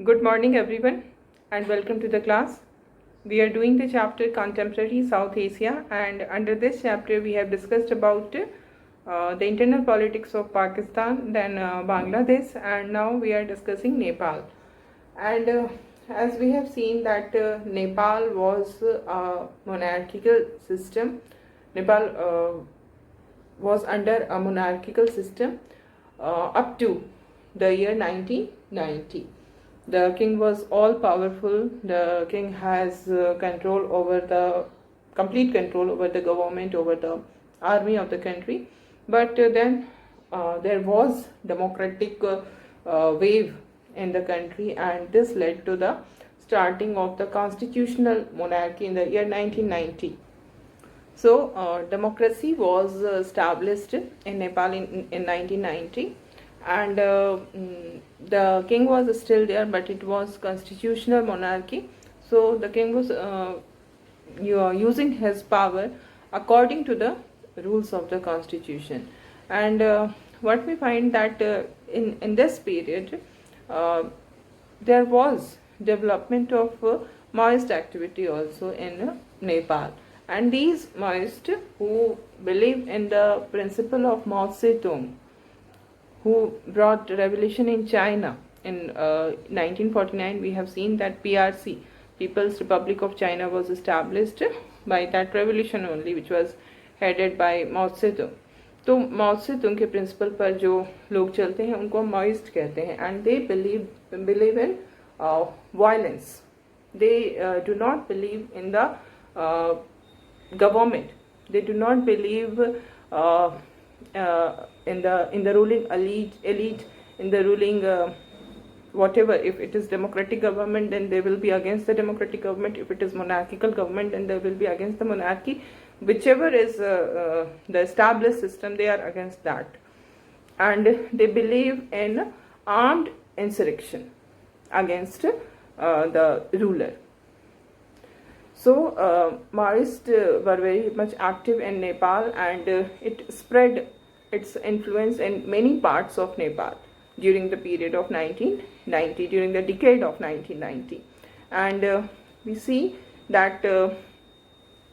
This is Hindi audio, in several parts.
Good morning, everyone, and welcome to the class. We are doing the chapter Contemporary South Asia, and under this chapter, we have discussed about the internal politics of Pakistan, then Bangladesh, and now we are discussing Nepal. And as we have seen that Nepal was a monarchical system, Nepal was under a monarchical system up to the year 1990. The king was all powerful. The king has complete control over the government, over the army of the country. But then there was democratic wave in the country, and this led to the starting of the constitutional monarchy in the year 1990. So, democracy was established in Nepal in 1990, and the king was still there, but it was constitutional monarchy. So, the king was using his power according to the rules of the constitution. And what we find that in this period, there was development of Maoist activity also in Nepal. And these Maoists who believe in the principle of Mao Zedong, who brought revolution in China in 1949, we have seen that PRC, People's Republic of China, was established by that revolution only, which was headed by Mao Zedong. तो माओ सेतुंग के प्रिंसिपल पर जो लोग चलते हैं उनको माओइस्ट कहते हैं, and they believe in violence. They do not believe in the government. They do not believe in the ruling elite, in the ruling whatever. If it is democratic government, then they will be against the democratic government. If it is monarchical government, then they will be against the monarchy. Whichever is the established system, they are against that. And they believe in armed insurrection against the ruler. So Maoists were very much active in Nepal, and it spread its influence in many parts of Nepal during the period of 1990, during the decade of 1990. And we see that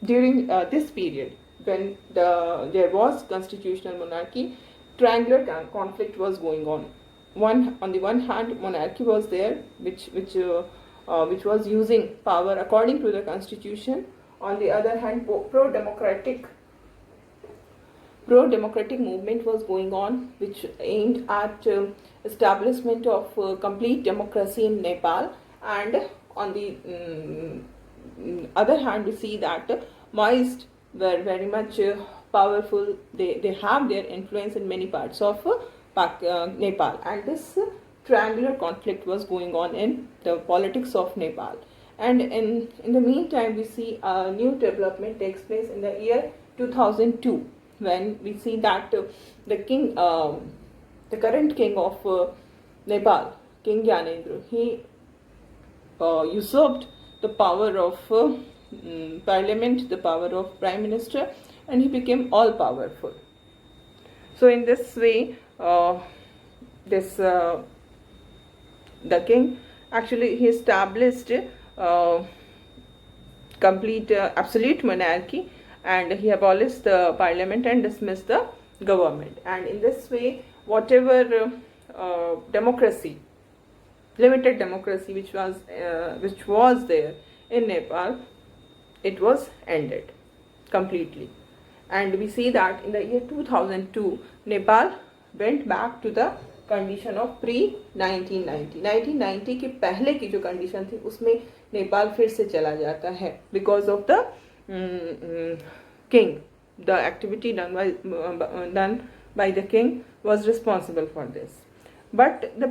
during this period, when there was constitutional monarchy, triangular conflict was going on. On the one hand, monarchy was there, which was using power according to the constitution. On the other hand, pro-democratic movement was going on, which aimed at establishment of complete democracy in Nepal. And on the other hand, we see that Maoists were very much powerful. They have their influence in many parts of Nepal, and this triangular conflict was going on in the politics of Nepal. And in the meantime, we see a new development takes place in the year 2002, when we see that the king, the current king of Nepal, King Gyanendra, he usurped the power of parliament, the power of prime minister, and he became all powerful. So in this way, the king actually he established complete absolute monarchy, and he abolished the parliament and dismissed the government. And in this way, whatever democracy, limited democracy which was there in Nepal, it was ended completely. And we see that in the year 2002, Nepal went back to the condition of pre 1990 के पहले की जो कंडीशन थी उसमें नेपाल फिर से चला जाता है, because of the king. The activity done by the king was responsible for this. But the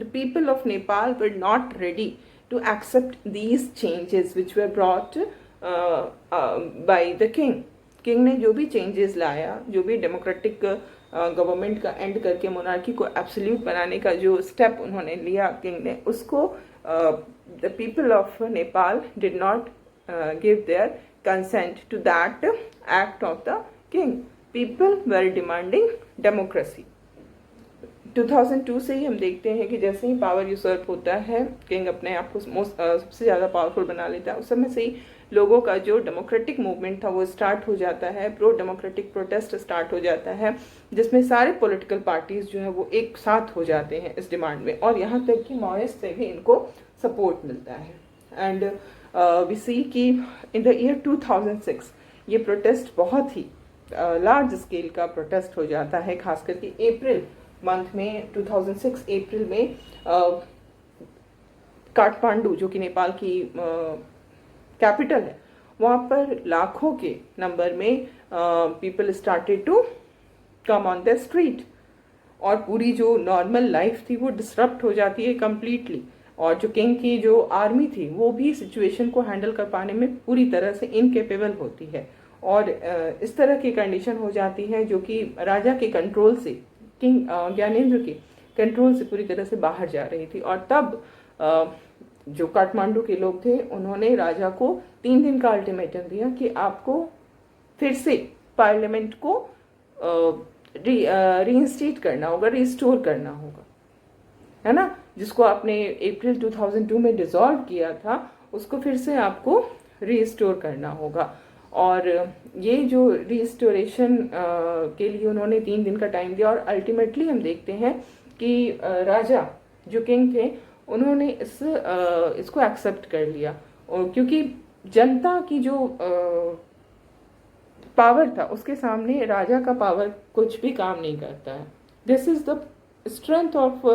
people of Nepal were not ready to accept these changes which were brought by the king. King ने जो भी चेंजेस लाया, जो भी डेमोक्रेटिक गवर्नमेंट का एंड करके मोनार्की को एब्सोल्यूट बनाने का जो स्टेप उन्होंने लिया किंग ने, उसको the people of Nepal did not give their consent to that act of the king. People were demanding democracy. 2002 से ही हम देखते हैं कि जैसे ही पावर यूसर्प होता है, किंग अपने आप को सबसे ज़्यादा पावरफुल बना लेता है, उस समय से ही लोगों का जो डेमोक्रेटिक मूवमेंट था वो स्टार्ट हो जाता है, प्रो डेमोक्रेटिक प्रोटेस्ट स्टार्ट हो जाता है, जिसमें सारे पॉलिटिकल पार्टीज जो है वो एक साथ हो जाते हैं इस डिमांड में, और यहाँ तक कि माओइस्ट से भी इनको सपोर्ट मिलता है। एंड वी सी कि इन द ईयर 2006 ये प्रोटेस्ट बहुत ही लार्ज स्केल का प्रोटेस्ट हो जाता है, खास करके अप्रैल मंथ में 2006 अप्रैल में काठमांडू जो कि नेपाल की कैपिटल है, वहाँ पर लाखों के नंबर में people started to come on the street, और पूरी जो नॉर्मल लाइफ थी वो डिसरप्ट हो जाती है कम्प्लीटली, और जो किंग की जो आर्मी थी वो भी सिचुएशन को हैंडल कर पाने में पूरी तरह से इनकेपेबल होती है, और इस तरह की कंडीशन हो जाती है जो कि राजा के कंट्रोल से, किंग ज्ञानेंद्र के कंट्रोल से पूरी तरह से बाहर जा रही थी। और तब जो काठमांडू के लोग थे उन्होंने राजा को 3 दिन का अल्टीमेटम दिया कि आपको फिर से पार्लियामेंट को रीइंस्टेट करना होगा, रिस्टोर करना होगा, है ना, जिसको आपने अप्रैल 2002 में डिसॉल्व किया था उसको फिर से आपको रीस्टोर करना होगा। और ये जो रिस्टोरेशन के लिए उन्होंने 3 दिन का टाइम दिया, और अल्टीमेटली हम देखते हैं कि राजा जो किंग थे उन्होंने इसको एक्सेप्ट कर लिया, और क्योंकि जनता की जो पावर था उसके सामने राजा का पावर कुछ भी काम नहीं करता है। This is the strength of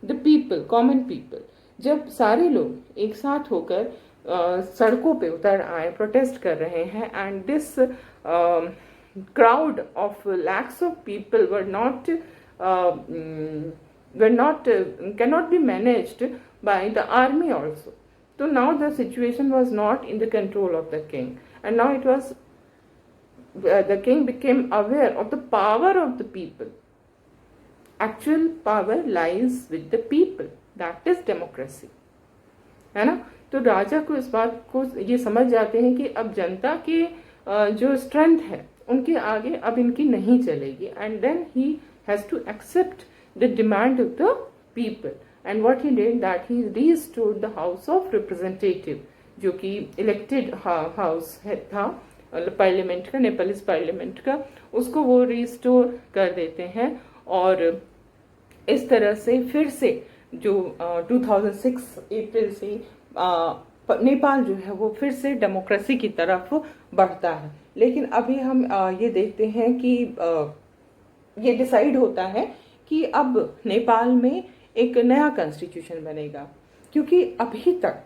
the people, common people. जब सारे लोग एक साथ होकर सड़कों पे उतर आए, प्रोटेस्ट कर रहे हैं, and this crowd of lakhs of people cannot be managed by the army also. So now the situation was not in the control of the king, and now it was the king became aware of the power of the people. Actual power lies with the people. That is democracy, है ना। तो राजा को इस बात को ये समझ जाते हैं कि अब जनता के जो स्ट्रेंथ है उनके आगे अब इनकी नहीं चलेगी, and then he has to accept the demand of the people. And what he did, that he restored the House of Representative, जो कि elected house था पार्लियामेंट का, नेपालीज पार्लियामेंट का, उसको वो रिस्टोर कर देते हैं, और इस तरह से फिर से जो 2006 अप्रैल से नेपाल जो है वो फिर से डेमोक्रेसी की तरफ बढ़ता है। लेकिन अभी हम ये देखते हैं कि ये डिसाइड होता है कि अब नेपाल में एक नया कॉन्स्टिट्यूशन बनेगा, क्योंकि अभी तक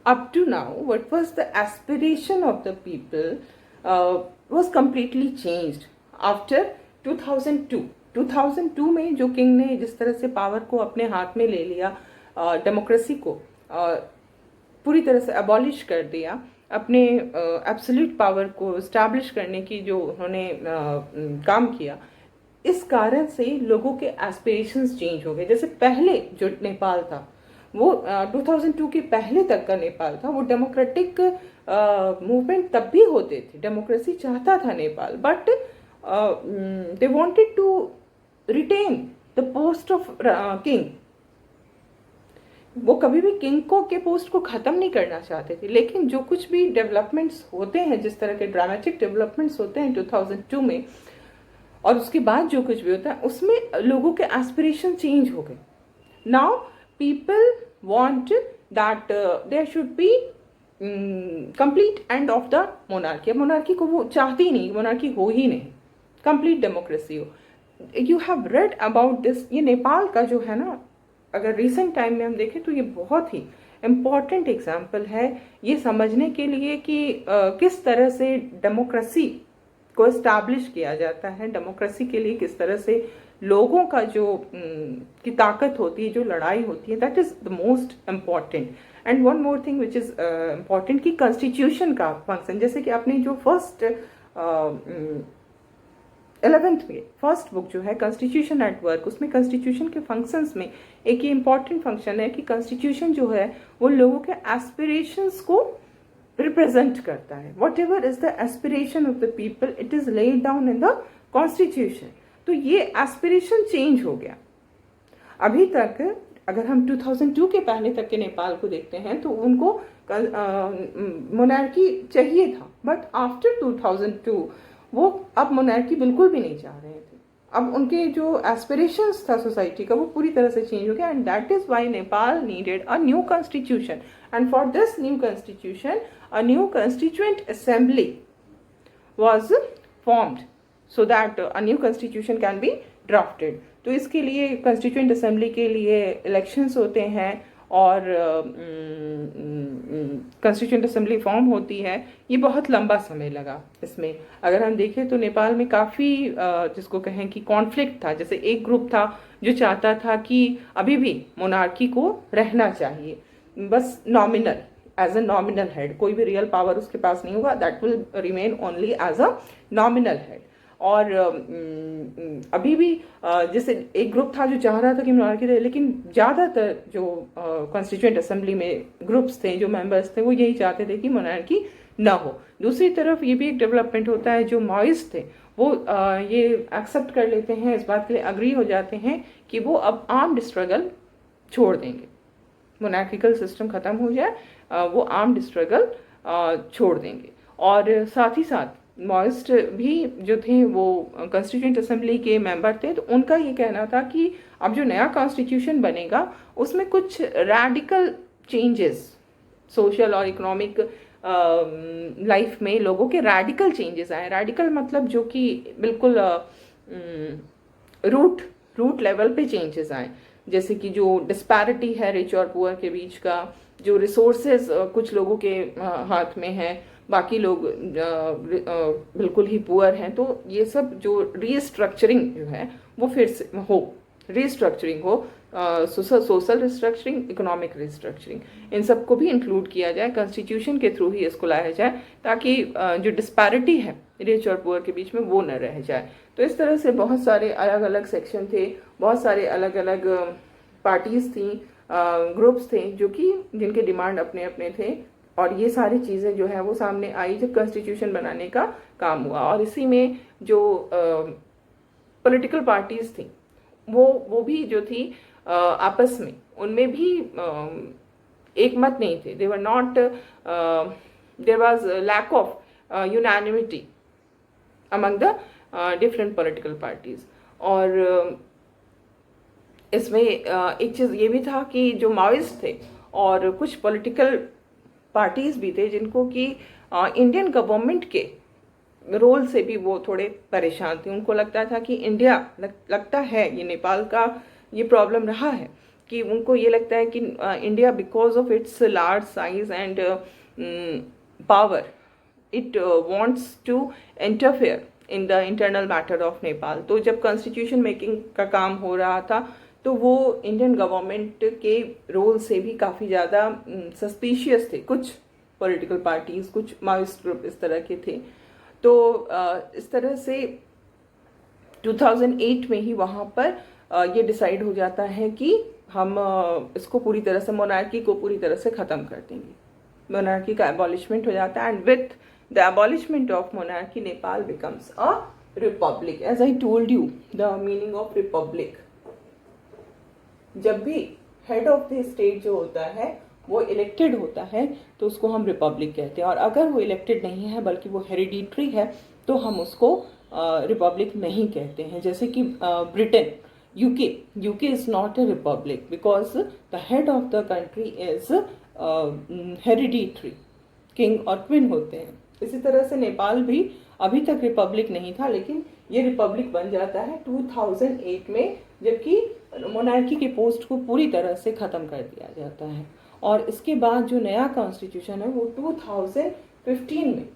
up to now what was the aspiration of the people was completely changed after 2002 में जो किंग ने जिस तरह से पावर को अपने हाथ में ले लिया, डेमोक्रेसी को पूरी तरह से अबॉलिश कर दिया, अपने एब्सोल्यूट पावर को एस्टैब्लिश करने की जो उन्होंने काम किया, इस कारण से लोगों के एस्पिरेशंस चेंज हो गए। जैसे पहले जो नेपाल था वो 2002 के पहले तक का नेपाल था, वो डेमोक्रेटिक मूवमेंट तब भी होते थे, डेमोक्रेसी चाहता था Nepal, but they wanted to retain the post of king. वो कभी भी किंग को के पोस्ट को खत्म नहीं करना चाहते थे, लेकिन जो कुछ भी डेवलपमेंट्स होते हैं, जिस तरह के ड्रामेटिक डेवलपमेंट्स होते हैं 2002 में, और उसके बाद जो कुछ भी होता है उसमें लोगों के एस्पिरेशन चेंज हो गए। Now people want that there should be complete end of the monarchy. Monarchy को वो चाहती ही नहीं, मोनार्की हो ही नहीं, कंप्लीट डेमोक्रेसी हो। You have read about this. ये नेपाल का जो है ना, अगर रिसेंट टाइम में हम देखें तो ये बहुत ही इम्पॉर्टेंट एग्जाम्पल है ये समझने के लिए कि किस तरह से डेमोक्रेसी को एस्टैब्लिश किया जाता है, डेमोक्रेसी के लिए किस तरह से लोगों का जो की ताकत होती है, जो लड़ाई होती है, that is the most important. And one more thing which is important कि कॉन्स्टिट्यूशन का फंक्शन, जैसे कि आपने जो फर्स्ट 11th में फर्स्ट बुक जो है कॉन्स्टिट्यूशन एट वर्क, उसमें कॉन्स्टिट्यूशन के फंक्शंस में एक ये इम्पॉर्टेंट फंक्शन है कि कॉन्स्टिट्यूशन जो है वो लोगों के एस्पिरेशंस को रिप्रेजेंट करता है। What ever is the aspiration of the people, it is laid down in the constitution. तो ये एस्पिरेशन चेंज हो गया, अभी तक अगर हम 2002 के पहले तक के नेपाल को देखते हैं तो उनको मोनार्की चाहिए था, बट आफ्टर 2002 वो अब मोनार्की बिल्कुल भी नहीं चाह रहे थे। अब उनके जो एस्पिरेशंस था सोसाइटी का वो पूरी तरह से चेंज हो गया, and that is why Nepal needed a new constitution, and for this new constitution a new constituent assembly was formed so that a new constitution can be drafted। तो इसके लिए constituent assembly के लिए elections होते हैं और constituent assembly फॉर्म होती है। ये बहुत लंबा समय लगा इसमें। अगर हम देखें तो नेपाल में काफ़ी जिसको कहें कि कॉन्फ्लिक्ट था। जैसे एक ग्रुप था जो चाहता था कि अभी भी मोनार्की को रहना चाहिए, बस nominal, as a nominal head, कोई भी रियल पावर उसके पास नहीं होगा, that will remain only as a nominal head. और अभी भी जैसे एक ग्रुप था जो चाह रहा था कि मोनार्की रहे, लेकिन ज़्यादातर जो कॉन्स्टिट्यूएंट असेंबली में ग्रुप्स थे, जो मेंबर्स थे, वो यही चाहते थे कि मोनार्की ना हो। दूसरी तरफ ये भी एक डेवलपमेंट होता है, जो माओइस्ट थे वो ये एक्सेप्ट कर लेते हैं, इस बात के लिए अग्री हो जाते हैं कि वो अब आर्म्ड स्ट्रगल छोड़ देंगे, मोनार्किकल सिस्टम खत्म हो जाए, वो आर्म्ड स्ट्रगल छोड़ देंगे। और साथ ही साथ माओइस्ट भी जो थे वो कॉन्स्टिट्यूएंट असेंबली के मेंबर थे, तो उनका ये कहना था कि अब जो नया कॉन्स्टिट्यूशन बनेगा उसमें कुछ रैडिकल चेंजेस, सोशल और इकोनॉमिक लाइफ में लोगों के रैडिकल चेंजेस आए। रैडिकल मतलब जो कि बिल्कुल रूट लेवल पे चेंजेस आए, जैसे कि जो डिस्पैरिटी है रिच और पुअर के बीच का, जो रिसोर्सेज कुछ लोगों के हाथ में है, बाकी लोग बिल्कुल ही पुअर हैं, तो ये सब जो रीस्ट्रक्चरिंग जो है वो फिर से हो, रीस्ट्रक्चरिंग हो, सोशल रिस्ट्रक्चरिंग, इकोनॉमिक रिस्ट्रक्चरिंग, इन सबको भी इंक्लूड किया जाए, कॉन्स्टिट्यूशन के थ्रू ही इसको लाया जाए, ताकि जो डिस्पैरिटी है रिच और पुअर के बीच में वो न रह जाए। तो इस तरह से बहुत सारे अलग अलग सेक्शन थे, बहुत सारे अलग अलग पार्टीज थी, ग्रुप्स थे, जो कि जिनके डिमांड अपने अपने थे, और ये सारी चीज़ें जो है वो सामने आई जब कॉन्स्टिट्यूशन बनाने का काम हुआ। और इसी में जो पॉलिटिकल पार्टीज थी वो भी जो थी आपस में, उनमें भी एक मत नहीं थे, they were not, there was lack of unanimity among the different political parties. और इसमें एक चीज़ ये भी था कि जो माओइस्ट थे और कुछ पॉलिटिकल पार्टीज भी थे जिनको कि इंडियन गवर्नमेंट के रोल से भी वो थोड़े परेशान थे। उनको लगता था कि इंडिया, लगता है ये नेपाल का ये प्रॉब्लम रहा है कि उनको ये लगता है कि India because of its large size and power, it wants to interfere in the internal matter of Nepal. तो जब कॉन्स्टिट्यूशन मेकिंग का काम हो रहा था तो वो इंडियन गवर्नमेंट के रोल से भी काफ़ी ज़्यादा सस्पिशियस थे। कुछ पॉलिटिकल पार्टीज, कुछ माओइस्ट ग्रुप इस तरह के थे। तो इस तरह से 2008 में ही वहाँ पर ये डिसाइड हो जाता है कि हम इसको पूरी तरह से, मोनार्की को पूरी तरह से ख़त्म कर देंगे। मोनार्की का एबॉलिशमेंट हो जाता है, and with the abolishment of monarchy Nepal becomes a republic. As I told you the meaning of republic, जब भी हेड ऑफ द स्टेट जो होता है वो इलेक्टेड होता है तो उसको हम रिपब्लिक कहते हैं, और अगर वो इलेक्टेड नहीं है बल्कि वो हेरिडिटरी है तो हम उसको रिपब्लिक नहीं कहते हैं। जैसे कि Britain, UK is not a Republic because the head of the country is hereditary, king और क्वीन होते हैं। इसी तरह से नेपाल भी अभी तक रिपब्लिक नहीं था, लेकिन ये रिपब्लिक बन जाता है 2008 में, जबकि मोनार्की के पोस्ट को पूरी तरह से ख़त्म कर दिया जाता है। और इसके बाद जो नया कॉन्स्टिट्यूशन है वो 2015 में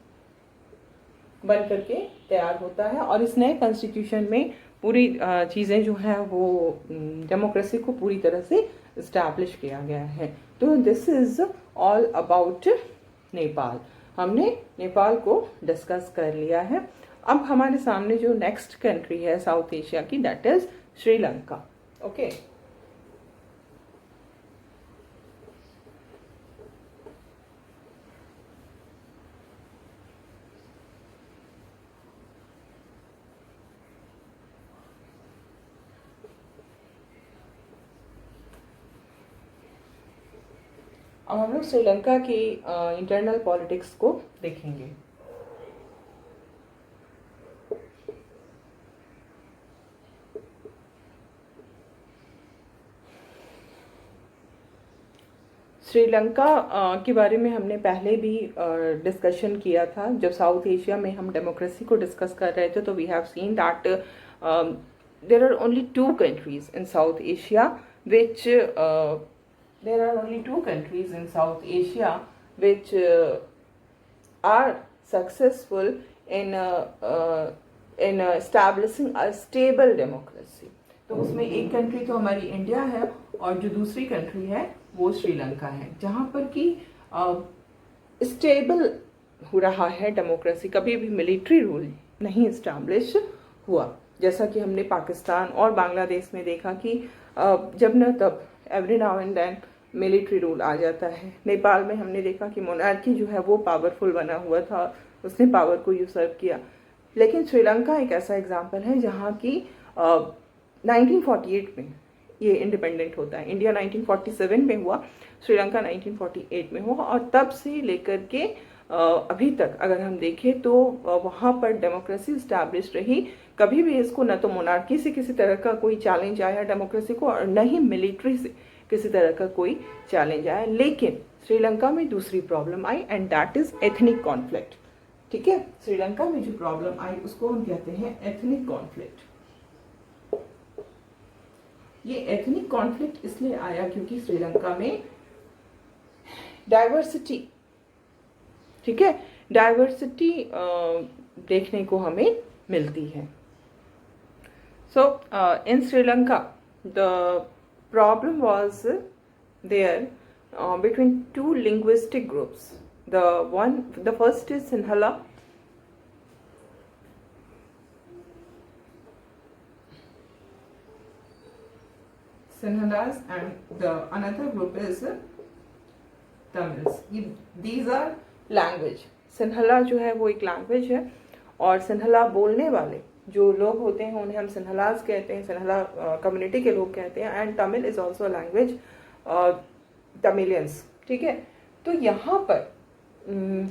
बन करके तैयार होता है, और इस नए कॉन्स्टिट्यूशन में पूरी चीज़ें जो हैं वो डेमोक्रेसी को पूरी तरह से इस्टेब्लिश किया गया है। तो this is all about Nepal. हमने नेपाल को डिस्कस कर लिया है। अब हमारे सामने जो नेक्स्ट कंट्री है साउथ एशिया की, दैट इज़ श्रीलंका। ओके, अब हम लोग श्रीलंका की इंटरनल पॉलिटिक्स को देखेंगे। श्रीलंका के बारे में हमने पहले भी डिस्कशन किया था जब साउथ एशिया में हम डेमोक्रेसी को डिस्कस कर रहे थे। तो we have seen that there are only two countries in South Asia which there are only two countries in South Asia which are successful in establishing a stable democracy। तो उसमें एक कंट्री तो हमारी इंडिया है और जो दूसरी कंट्री है वो श्रीलंका है, जहाँ पर कि स्टेबल हो रहा है डेमोक्रेसी। कभी भी मिलिट्री रूल नहीं इस्टेब्लिश हुआ, जैसा कि हमने पाकिस्तान और बांग्लादेश में देखा कि जब न तब every now and then military rule आ जाता है। नेपाल में हमने देखा कि मोनार्की जो है वो पावरफुल बना हुआ था, उसने पावर को यूसर्व किया। लेकिन श्रीलंका एक ऐसा एग्जाम्पल है जहाँ की 1948 में ये इंडिपेंडेंट होता है। इंडिया 1947 में हुआ, श्रीलंका 1948 में हुआ, और तब से लेकर के अभी तक अगर हम देखें तो वहाँ पर डेमोक्रेसी इस्टेब्लिश रही। कभी भी इसको न तो मोनार्की से किसी तरह का कोई चैलेंज आया डेमोक्रेसी को, और न ही मिलिट्री से किसी तरह का कोई चैलेंज आया। लेकिन श्रीलंका में दूसरी problem I and that is ethnic conflict. ठीक है, श्रीलंका में जो प्रॉब्लम आई उसको हम कहते हैं एथनिक कॉन्फ्लिक्ट। ये एथनिक कॉन्फ्लिक्ट इसलिए आया क्योंकि श्रीलंका में डाइवर्सिटी, ठीक है, डाइवर्सिटी देखने को हमें मिलती है। So in Sri Lanka the problem was there between two linguistic groups. The first is Sinhala, Sinhalas, and the another group is Tamils. These are language. सिन्हला जो है वो एक लैंग्वेज है, और सिन्हला बोलने वाले जो लोग होते हैं उन्हें हम सिन्हलाज कहते हैं, सिन्हला कम्युनिटी के लोग कहते हैं। And Tamil is also language, Tamilians. ठीक है, तो यहाँ पर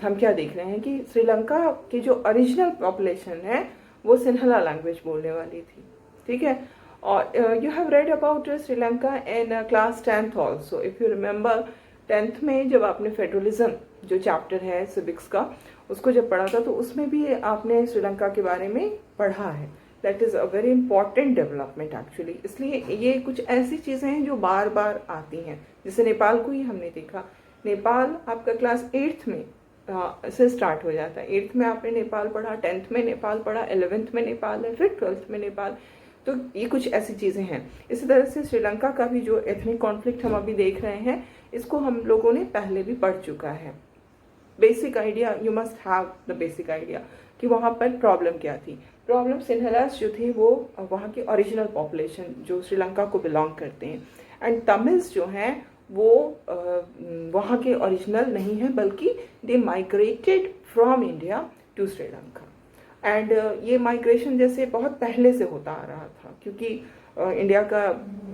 हम क्या देख रहे हैं कि श्रीलंका की जो ओरिजिनल पॉपुलेशन है वो सिन्हला लैंग्वेज बोलने वाली थी। ठीक है, और you have read about Sri Lanka in class 10th also. If you remember 10th में जब आपने फेडरलिज्म जो चैप्टर है सिविक्स का उसको जब पढ़ा था तो उसमें भी आपने श्रीलंका के बारे में पढ़ा है। That is a very important development actually. इसलिए ये कुछ ऐसी चीज़ें हैं जो बार बार आती हैं, जैसे नेपाल को ही हमने देखा। नेपाल आपका क्लास 8th में से स्टार्ट हो जाता है। 8th में आपने नेपाल पढ़ा, 10th में नेपाल पढ़ा, 11th में नेपाल है, फिर 12th में नेपाल। तो ये कुछ ऐसी चीज़ें हैं। इसी तरह से श्रीलंका का भी जो एथनिक कॉन्फ्लिक्ट हम अभी देख रहे हैं इसको हम लोगों ने पहले भी पढ़ चुका है। Basic idea, you must have the basic idea कि वहाँ पर प्रॉब्लम क्या थी। प्रॉब्लम सिन्हलास जो थे वो वहाँ की ओरिजिनल पॉपुलेशन जो श्रीलंका को बिलोंग करते हैं, एंड तमिल्स जो हैं वो वहाँ के ओरिजिनल नहीं है, बल्कि they migrated from India to Sri Lanka. And ये माइग्रेशन जैसे बहुत पहले से होता आ रहा था, क्योंकि इंडिया का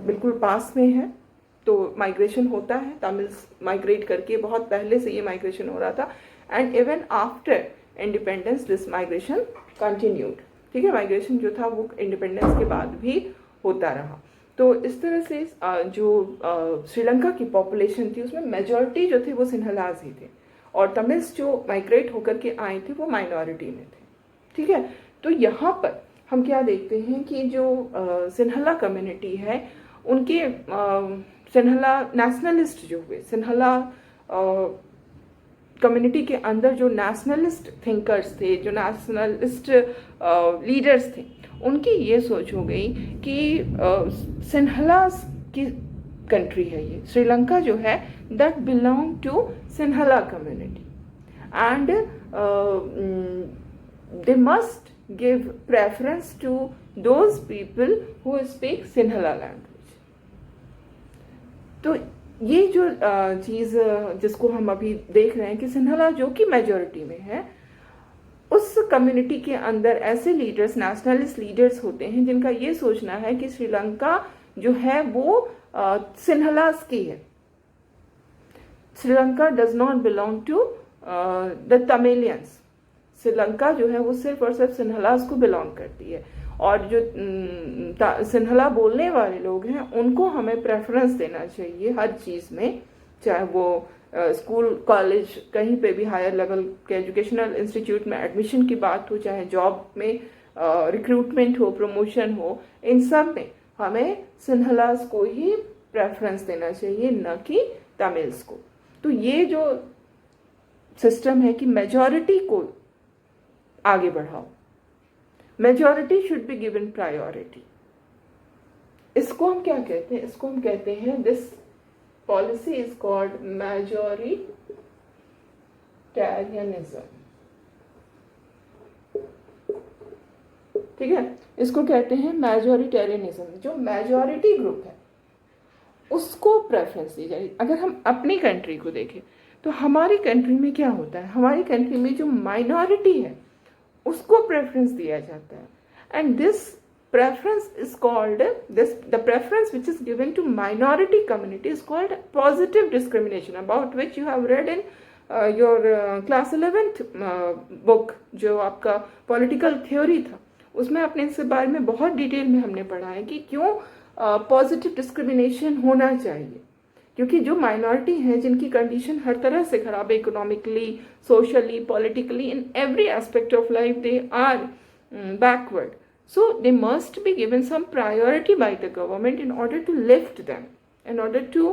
बिल्कुल पास में है तो माइग्रेशन होता है। तमिल्स माइग्रेट करके बहुत पहले से ये माइग्रेशन हो रहा था, and even after independence this migration continued. ठीक है, माइग्रेशन जो था वो इंडिपेंडेंस के बाद भी होता रहा। तो इस तरह से जो श्रीलंका की पॉपुलेशन थी उसमें मेजॉरिटी जो थे वो सिन्हलाज ही थे, और तमिल्स जो माइग्रेट होकर के आए थे वो माइनॉरिटी में थे। ठीक है, तो यहाँ पर हम क्या देखते हैं कि जो सिन्हला कम्युनिटी है उनके सिन्हला नेशनलिस्ट जो हुए, सिन्हला कम्युनिटी के अंदर जो नेशनलिस्ट थिंकर्स थे, जो नेशनलिस्ट लीडर्स थे, उनकी ये सोच हो गई कि सिन्हलास की कंट्री है ये, श्रीलंका जो है that belong to Sinhala community, and they must give preference to those people who speak Sinhala language। तो ये जो चीज़ जिसको हम अभी देख रहे हैं कि सिन्हला जो कि मेजॉरिटी में है, उस कम्युनिटी के अंदर ऐसे लीडर्स, नेशनलिस्ट लीडर्स होते हैं जिनका ये सोचना है कि श्रीलंका जो है वो सिन्हलास की है। Sri Lanka does not belong to the Tamilians. Sri Lanka जो है वो सिर्फ और सिर्फ सिन्हलास को बिलोंग करती है, और जो सिन्हला बोलने वाले लोग हैं उनको हमें प्रेफरेंस देना चाहिए हर चीज़ में, चाहे वो स्कूल कॉलेज कहीं पे भी हायर लेवल के एजुकेशनल इंस्टीट्यूट में एडमिशन की बात हो, चाहे जॉब में रिक्रूटमेंट हो, प्रमोशन हो, इन सब में हमें सिन्हलास को ही प्रेफरेंस देना चाहिए, न कि तमिल्स को। तो ये जो सिस्टम है कि मेजॉरिटी को आगे बढ़ाओ, majority should be given priority, इसको हम क्या कहते हैं? इसको हम कहते हैं, दिस पॉलिसी इज कॉल्ड मैजोरिटेरियनिज्म। ठीक है, इसको कहते हैं मैजोरिटेरियनिज्म। जो मेजॉरिटी ग्रुप है उसको प्रेफरेंस दी जाएगी। अगर हम अपनी कंट्री को देखें तो हमारी कंट्री में क्या होता है, हमारी कंट्री में जो माइनॉरिटी है उसको प्रेफरेंस दिया जाता है, and this preference is called, the preference which is given to minority community is called positive discrimination, about which you have read in your class 11th book, जो आपका political theory था, उसमें अपने इस बारे में बहुत डिटेल में हमने पढ़ा है कि क्यों पॉजिटिव डिस्क्रिमिनेशन होना चाहिए। क्योंकि जो माइनॉरिटी हैं, जिनकी कंडीशन हर तरह से खराब है, economically, socially, politically, in every aspect of life they are backward, so they must be given some priority by the government in order to lift them, in order to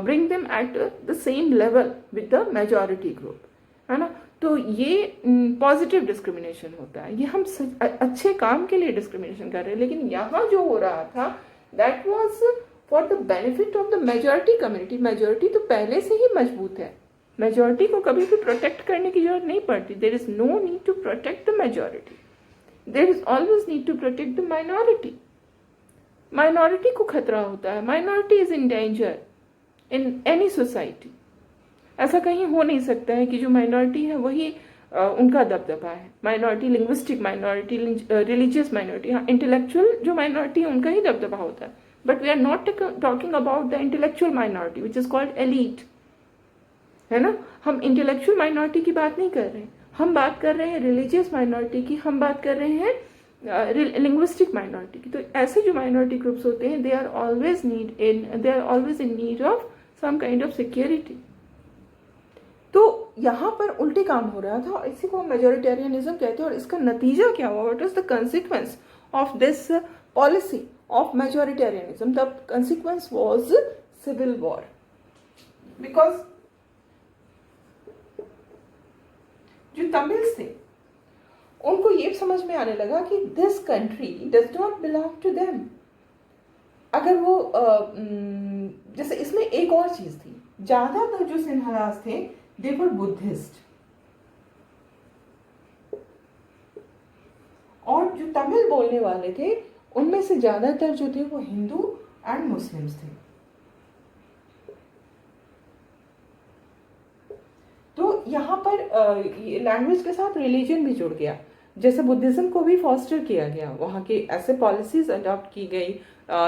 bring them at the same level with the majority group, है ना। तो ये पॉजिटिव डिस्क्रिमिनेशन होता है, ये हम अच्छे काम के लिए डिस्क्रिमिनेशन कर रहे हैं, लेकिन यहाँ जो हो रहा था that was for the benefit of the majority community. Majority तो पहले से ही मजबूत है, मेजॉरिटी को कभी भी प्रोटेक्ट करने की जरूरत नहीं पड़ती। There is no need to protect the majority, there is always need to protect the minority. Minority को खतरा होता है, minority is in danger in any society. ऐसा कहीं हो नहीं सकता है कि जो minority है वही उनका दबदबा है। minority, linguistic minority, religious minority, हाँ intellectual जो minority है उनका ही दबदबा होता है, but we are not talking about the intellectual minority which is called elite, है ना। हम intellectual minority की बात नहीं कर रहे हैं, हम बात कर रहे हैं रिलीजियस माइनॉरिटी की, हम बात कर रहे हैं लिंग्विस्टिक माइनॉरिटी की। तो ऐसे जो माइनॉरिटी ग्रुप्स होते हैं, they are always in need of some kind of security. तो यहाँ पर उल्टे काम हो रहा था, और इसी को हम मेजोरिटेरियनिज्म कहते हैं। और इसका नतीजा क्या हुआ? What is the consequence of this policy of majoritarianism? The consequence was civil war, because जो तमिल्स थे उनको ये समझ में आने लगा कि this country does not belong to them. अगर वो जैसे इसमें एक और चीज थी, ज्यादातर जो सिन्हालास थे दे वर बुद्धिस्ट, और जो तमिल बोलने वाले थे उनमें से ज्यादातर जो थे वो हिंदू एंड मुस्लिम्स थे। तो यहाँ पर लैंग्वेज के साथ रिलीजन भी जुड़ गया, जैसे बुद्धिज्म को भी फॉस्टर किया गया, वहाँ की ऐसे पॉलिसीज अडॉप्ट की गई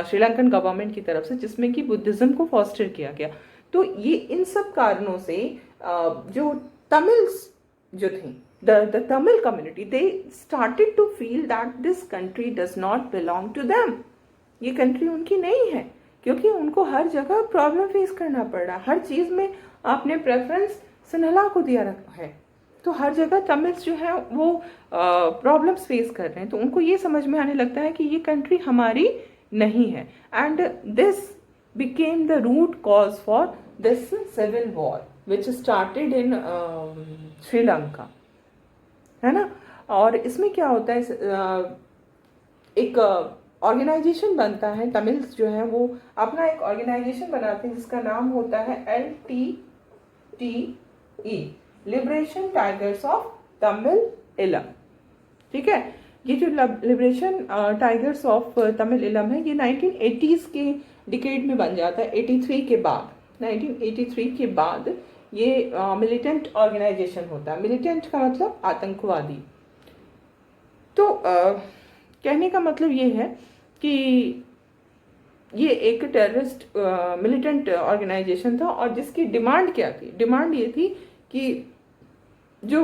श्रीलंकन गवर्नमेंट की तरफ से जिसमें कि बुद्धिज्म को फॉस्टर किया गया। तो ये इन सब कारणों से जो तमिल्स जो थे, the Tamil community, they started to feel that this country does not belong to them. ये कंट्री उनकी नहीं है, क्योंकि उनको हर जगह प्रॉब्लम फेस करना पड़ रहा। हर चीज़ में आपने प्रेफरेंस सिन्हला को दिया रखा है, तो हर जगह तमिल्स जो है वो प्रॉब्लम्स फेस कर रहे हैं। तो उनको ये समझ में आने लगता है कि ये कंट्री हमारी नहीं है, and this became the root cause for this civil war which started in Sri Lanka, है ना। और इसमें क्या होता है, एक ऑर्गेनाइजेशन बनता है, तमिल्स जो है वो अपना एक ऑर्गेनाइजेशन बनाते हैं जिसका नाम होता है LTTE, liberation tigers of Tamil इलम। ठीक है, ये जो लिबरेशन टाइगर्स ऑफ तमिल इलम है, ये 1980s के डिकेड में बन जाता है, 83 के बाद, 1983 के बाद ये मिलिटेंट ऑर्गेनाइजेशन होता है। मिलिटेंट का मतलब आतंकवादी। तो कहने का मतलब ये है कि ये एक टेररिस्ट मिलिटेंट ऑर्गेनाइजेशन था, और जिसकी डिमांड क्या थी? डिमांड ये थी कि जो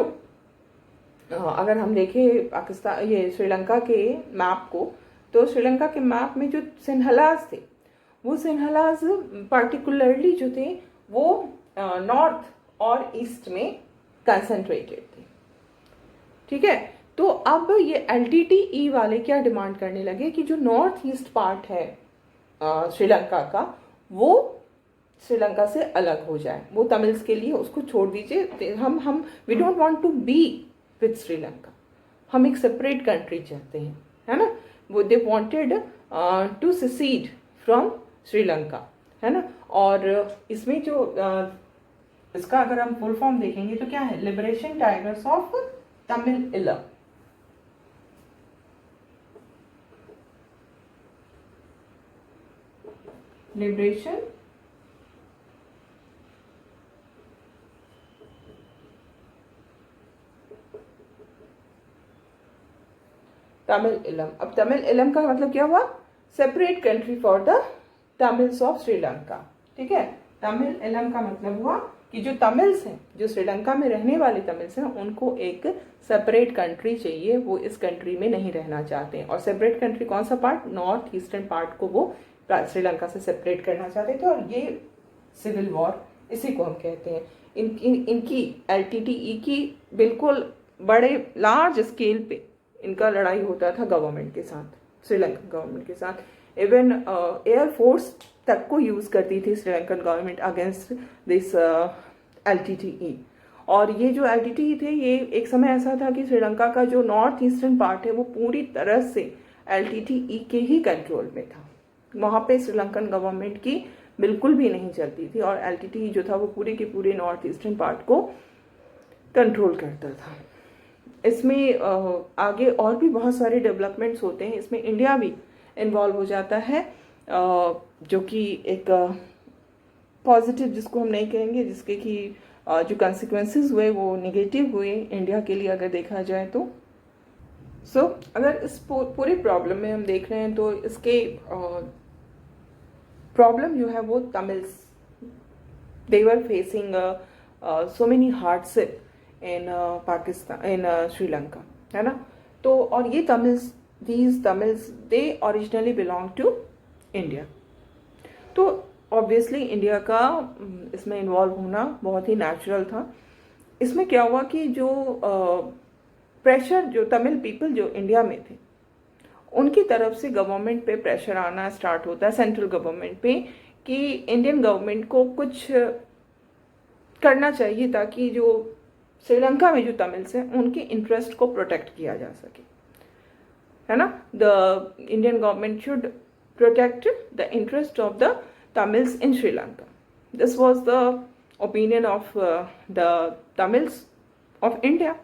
अगर हम देखें पाकिस्तान, ये श्रीलंका के मैप को, तो श्रीलंका के मैप में जो सिंहलाज थे, वो सिंहलाज पार्टिकुलरली जो थे वो नॉर्थ और ईस्ट में कंसंट्रेटेड थे। ठीक है, तो अब ये LTTE वाले क्या डिमांड करने लगे कि जो नॉर्थ ईस्ट पार्ट है श्रीलंका का, वो श्रीलंका से अलग हो जाए, वो तमिल्स के लिए उसको छोड़ दीजिए, हम we don't want to be with Sri Lanka, हम एक सेपरेट कंट्री चाहते हैं, है ना। वो they wanted to secede from Sri Lanka, है ना। और इसमें जो इसका अगर हम फुल फॉर्म देखेंगे तो क्या है? लिबरेशन टाइगर्स ऑफ तमिल इलम। लिबरेशन तमिल इलम। अब तमिल इलम का मतलब क्या हुआ? Separate country for the Tamils of Sri Lanka. ठीक है, तमिल इलम का मतलब हुआ कि जो तमिल्स हैं, जो श्रीलंका में रहने वाले तमिल्स हैं, उनको एक सेपरेट कंट्री चाहिए, वो इस कंट्री में नहीं रहना चाहते हैं। और सेपरेट कंट्री कौन सा पार्ट? नॉर्थ ईस्टर्न पार्ट को वो श्रीलंका से सेपरेट करना चाहते थे, और ये सिविल वॉर, इसी को हम कहते हैं। इनकी LTTE की बिल्कुल बड़े लार्ज स्केल पे इनका लड़ाई होता था गवर्नमेंट के साथ, श्रीलंकन गवर्नमेंट के साथ। इवन एयरफोर्स तक को यूज करती थी Sri Lankan government against this LTTE। और ये जो LTTE थे, ये एक समय ऐसा था कि श्रीलंका का जो नॉर्थ ईस्टर्न पार्ट है वो पूरी तरह से LTTE के ही कंट्रोल में था। वहाँ पे श्रीलंकन गवर्नमेंट की बिल्कुल भी नहीं चलती थी, और LTTE जो था वो पूरे के पूरे नॉर्थ ईस्टर्न पार्ट को कंट्रोल करता था। इसमें आगे और भी बहुत सारे डेवलपमेंट्स होते हैं, इसमें इंडिया भी इन्वॉल्व हो जाता है, जो कि एक पॉजिटिव, जिसको हम नहीं कहेंगे, जिसके कि जो कंसिक्वेंसेस हुए वो नेगेटिव हुए इंडिया के लिए अगर देखा जाए तो। अगर इस पूरी प्रॉब्लम में हम देख रहे हैं तो इसके प्रॉब्लम जो है वो Tamils, they were facing so many hardship in Pakistan, in Sri Lanka, है ना। तो और ये these Tamils, they originally belong to India. तो ऑब्वियसली इंडिया का इसमें इन्वॉल्व होना बहुत ही नेचुरल था। इसमें क्या हुआ कि जो प्रेशर, जो तमिल पीपल जो इंडिया में थे, उनकी तरफ से गवर्नमेंट पे प्रेशर आना स्टार्ट होता है, सेंट्रल गवर्नमेंट पे, कि इंडियन गवर्नमेंट को कुछ करना चाहिए ताकि जो श्रीलंका में जो तमिल्स हैं उनके इंटरेस्ट को प्रोटेक्ट किया जा सके, है ना। The Indian government should protect the interest of the Tamils in Sri Lanka. This was the opinion of the Tamils of India,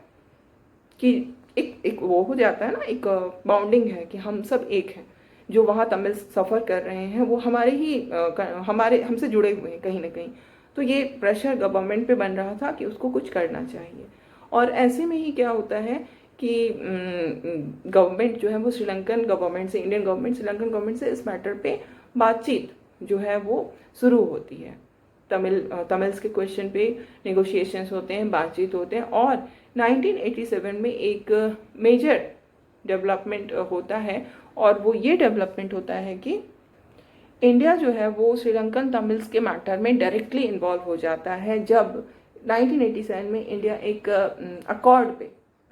कि एक वो हो जाता है ना, एक बाउंडिंग है कि हम सब एक हैं, जो वहाँ तमिल्स सफ़र कर रहे हैं वो हमारे ही हमसे जुड़े हुए हैं कहीं ना कहीं। तो ये प्रेशर गवर्नमेंट पे बन रहा था कि उसको कुछ करना चाहिए। और ऐसे में ही क्या होता है कि गवर्नमेंट जो है वो श्रीलंकन गवर्नमेंट से, इंडियन गवर्नमेंट श्रीलंकन गवर्नमेंट से इस मैटर पे बातचीत जो है वो शुरू होती है। तमिल्स के क्वेश्चन पे नेगोशिएशंस होते हैं, बातचीत होते हैं। और 1987 में एक मेजर डेवलपमेंट होता है, और वो ये डेवलपमेंट होता है कि इंडिया जो है वो श्रीलंकन तमिल्स के मैटर में डायरेक्टली इन्वॉल्व हो जाता है, जब 1987 में इंडिया एक अकॉर्ड पे,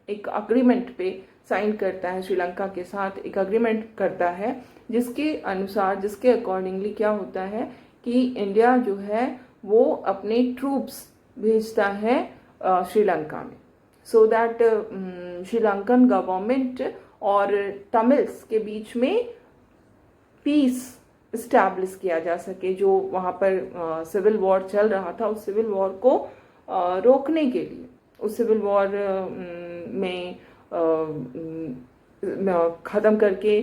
एक अग्रीमेंट पे साइन करता है, श्रीलंका के साथ एक अग्रीमेंट करता है, जिसके अनुसार, जिसके अकॉर्डिंगली क्या होता है कि इंडिया जो है वो अपने ट्रूप्स भेजता है श्रीलंका में, सो दैट श्रीलंकन गवर्नमेंट और तमिल्स के बीच में पीस इस्टेब्लिश किया जा सके। जो वहाँ पर सिविल वॉर चल रहा था, उस सिविल वॉर को रोकने के लिए, उस सिविल वॉर में ख़त्म करके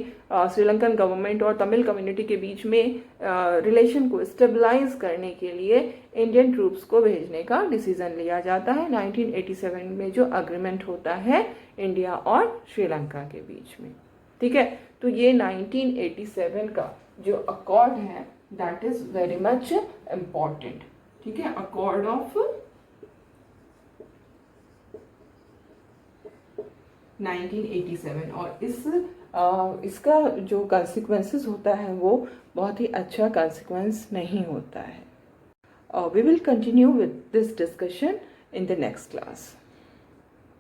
श्रीलंकन गवर्नमेंट और तमिल कम्युनिटी के बीच में रिलेशन को स्टेबलाइज करने के लिए इंडियन ट्रूप्स को भेजने का डिसीजन लिया जाता है 1987 में, जो अग्रीमेंट होता है इंडिया और श्रीलंका के बीच में। ठीक है, तो ये 1987 का जो अकॉर्ड है that is very much important, ठीक है, अकॉर्ड ऑफ 1987। और इसका जो consequences होता है वो बहुत ही अच्छा consequence नहीं होता है। We will continue with this discussion in the next class.